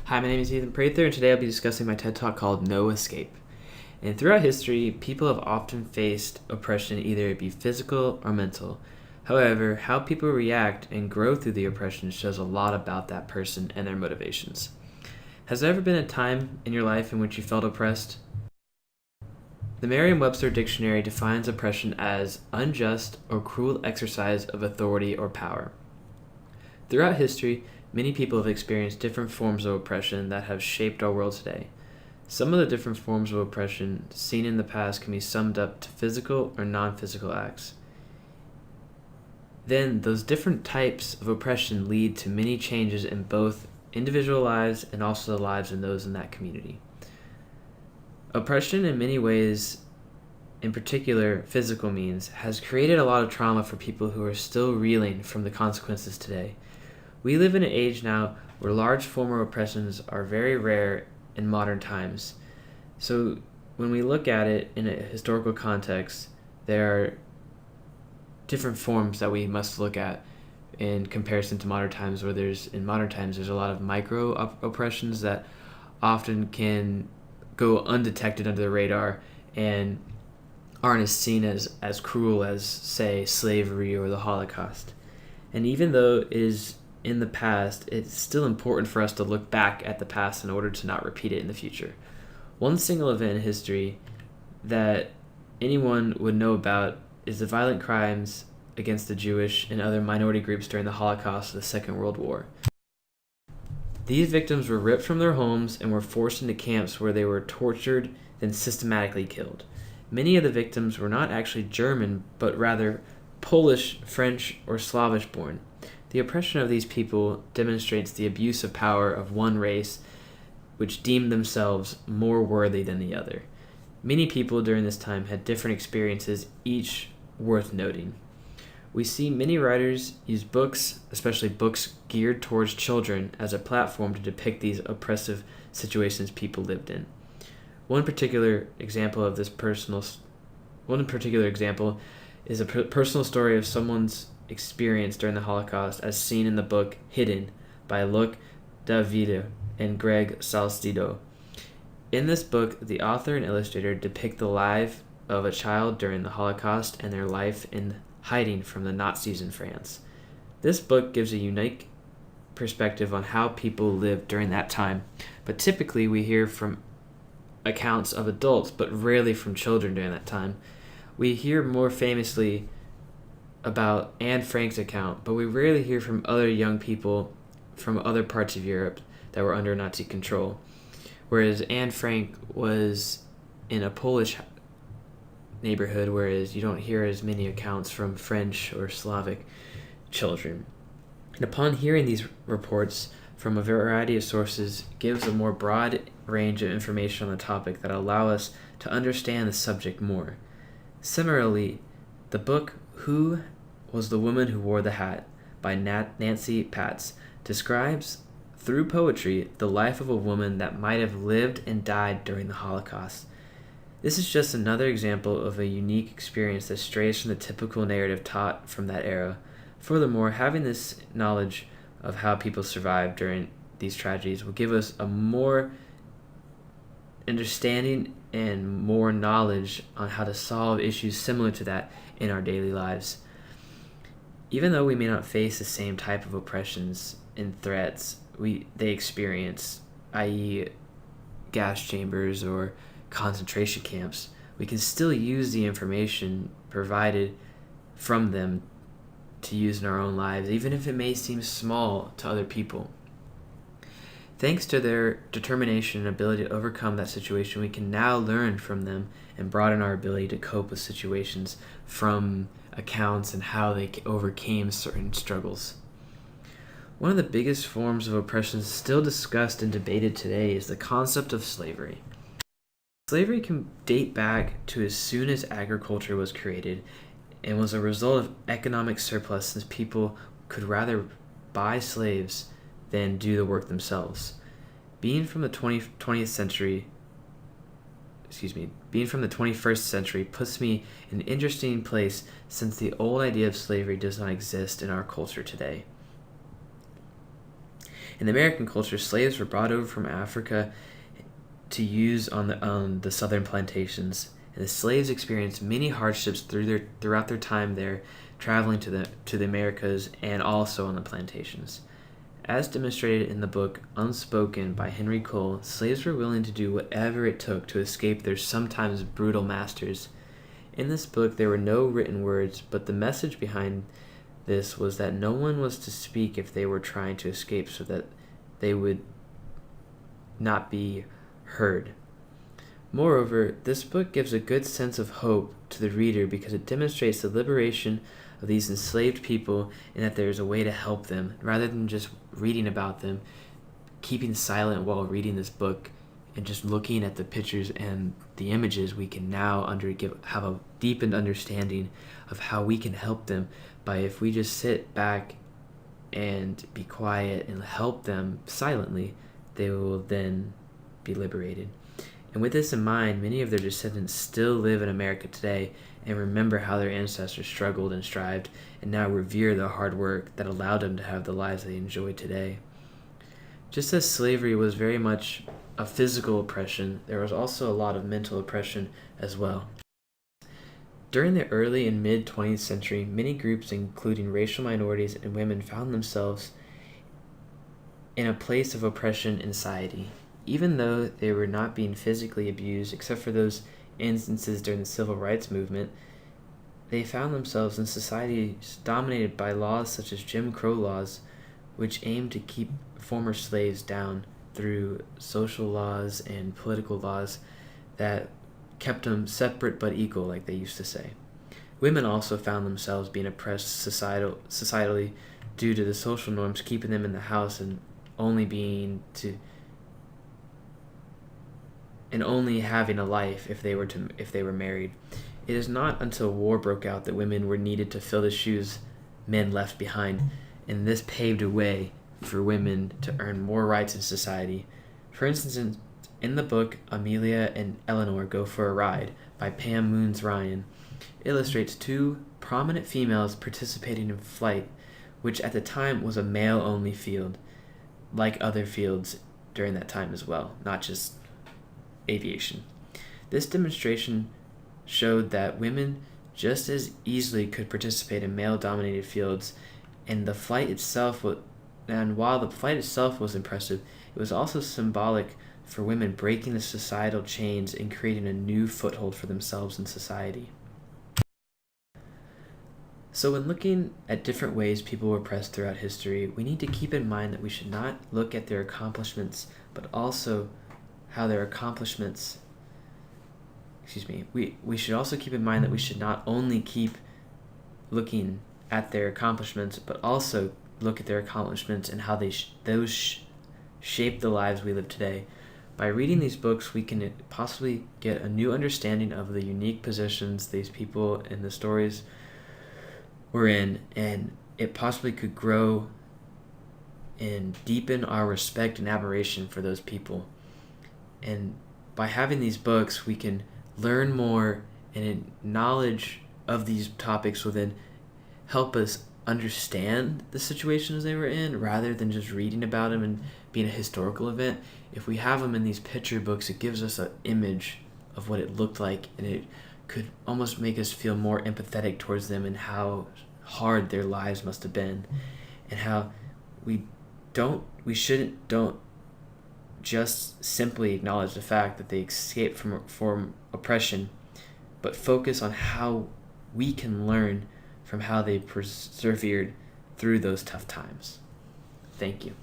Hi, my name is Ethan Prather, and today I'll be discussing my TED Talk called No Escape. And throughout history, people have often faced oppression, either it be physical or mental. However, how people react and grow through the oppression shows a lot about that person and their motivations. Has there ever been a time in your life in which you felt oppressed? The Merriam-Webster Dictionary defines oppression as unjust or cruel exercise of authority or power. Throughout history, many people have experienced different forms of oppression that have shaped our world today. Some of the different forms of oppression seen in the past can be summed up to physical or non-physical acts. Then, those different types of oppression lead to many changes in both individual lives and also the lives of those in that community. Oppression in many ways, in particular physical means, has created a lot of trauma for people who are still reeling from the consequences today. We live in an age now where large former oppressions are very rare in modern times. So when we look at it in a historical context, there are different forms that we must look at in comparison to modern times, where in modern times there's a lot of micro oppressions that often can go undetected under the radar and aren't as seen as cruel as, say, slavery or the Holocaust. And even though it is in the past, it's still important for us to look back at the past in order to not repeat it in the future. One single event in history that anyone would know about is the violent crimes against the Jewish and other minority groups during the Holocaust of the Second World War. These victims were ripped from their homes and were forced into camps where they were tortured, then systematically killed. Many of the victims were not actually German, but rather Polish, French, or Slavish born. The oppression of these people demonstrates the abuse of power of one race, which deemed themselves more worthy than the other. Many people during this time had different experiences, each worth noting. We see many writers use books, especially books geared towards children, as a platform to depict these oppressive situations people lived in. One particular example is a personal story of someone's experience during the Holocaust, as seen in the book Hidden by Luc Davide and Greg Salcido. In this book, the author and illustrator depict the life of a child during the Holocaust and their life in hiding from the Nazis in France. This book gives a unique perspective on how people lived during that time, but typically we hear from accounts of adults, but rarely from children during that time. We hear more famously about Anne Frank's account, but we rarely hear from other young people from other parts of Europe that were under Nazi control. Whereas Anne Frank was in a Polish neighborhood, whereas you don't hear as many accounts from French or Slavic children. And upon hearing these reports from a variety of sources gives a more broad range of information on the topic that allow us to understand the subject more. Similarly, the book Who Was the Woman Who Wore the Hat by Nancy Patz describes, through poetry, the life of a woman that might have lived and died during the Holocaust. This is just another example of a unique experience that strays from the typical narrative taught from that era. Furthermore, having this knowledge of how people survived during these tragedies will give us a more understanding and more knowledge on how to solve issues similar to that in our daily lives. Even though we may not face the same type of oppressions and threats they experience, i.e. gas chambers or concentration camps, we can still use the information provided from them to use in our own lives, even if it may seem small to other people. Thanks to their determination and ability to overcome that situation, we can now learn from them and broaden our ability to cope with situations from accounts and how they overcame certain struggles. One of the biggest forms of oppression still discussed and debated today is the concept of slavery. Slavery can date back to as soon as agriculture was created and was a result of economic surplus, since people could rather buy slaves than do the work themselves. Being from the 21st century puts me in an interesting place, since the old idea of slavery does not exist in our culture today. In the American culture, slaves were brought over from Africa to use on the southern plantations, and the slaves experienced many hardships throughout their time there, traveling to the Americas and also on the plantations. As demonstrated in the book Unspoken by Henry Cole, slaves were willing to do whatever it took to escape their sometimes brutal masters. In this book, there were no written words, but the message behind this was that no one was to speak if they were trying to escape, so that they would not be heard. Moreover, this book gives a good sense of hope to the reader because it demonstrates the liberation of these enslaved people and that there is a way to help them, rather than just reading about them, keeping silent while reading this book and just looking at the pictures and the images. We can now have a deepened understanding of how we can help them by, if we just sit back and be quiet and help them silently, they will then be liberated. And with this in mind, many of their descendants still live in America today and remember how their ancestors struggled and strived, and now revere the hard work that allowed them to have the lives they enjoy today. Just as slavery was very much a physical oppression, there was also a lot of mental oppression as well. During the early and mid 20th century, many groups, including racial minorities and women, found themselves in a place of oppression in society. Even though they were not being physically abused, except for those instances during the civil rights movement, they found themselves in societies dominated by laws such as Jim Crow laws, which aimed to keep former slaves down through social laws and political laws that kept them separate but equal, like they used to say. Women also found themselves being oppressed societally due to the social norms keeping them in the house and only having a life if they were married. It is not until war broke out that women were needed to fill the shoes men left behind, and this paved a way for women to earn more rights in society. For instance, in the book Amelia and Eleanor Go for a Ride by Pam Moons Ryan, illustrates two prominent females participating in flight, which at the time was a male-only field, like other fields during that time as well, not just aviation. This demonstration showed that women just as easily could participate in male-dominated fields, and while the flight itself was impressive, it was also symbolic for women breaking the societal chains and creating a new foothold for themselves in society. So when looking at different ways people were oppressed throughout history, we need to keep in mind that we should not look at their accomplishments, but also how their accomplishments, we should also keep in mind that we should not only keep looking at their accomplishments, but also look at their accomplishments and how those shape the lives we live today. By reading these books, we can possibly get a new understanding of the unique positions these people in the stories were in, and it possibly could grow and deepen our respect and admiration for those people. And by having these books, we can learn more, and knowledge of these topics will then help us understand the situations they were in, rather than just reading about them and being a historical event. If we have them in these picture books, it gives us an image of what it looked like, and it could almost make us feel more empathetic towards them and how hard their lives must have been, and how we don't just simply acknowledge the fact that they escaped from oppression, but focus on how we can learn from how they persevered through those tough times. Thank you.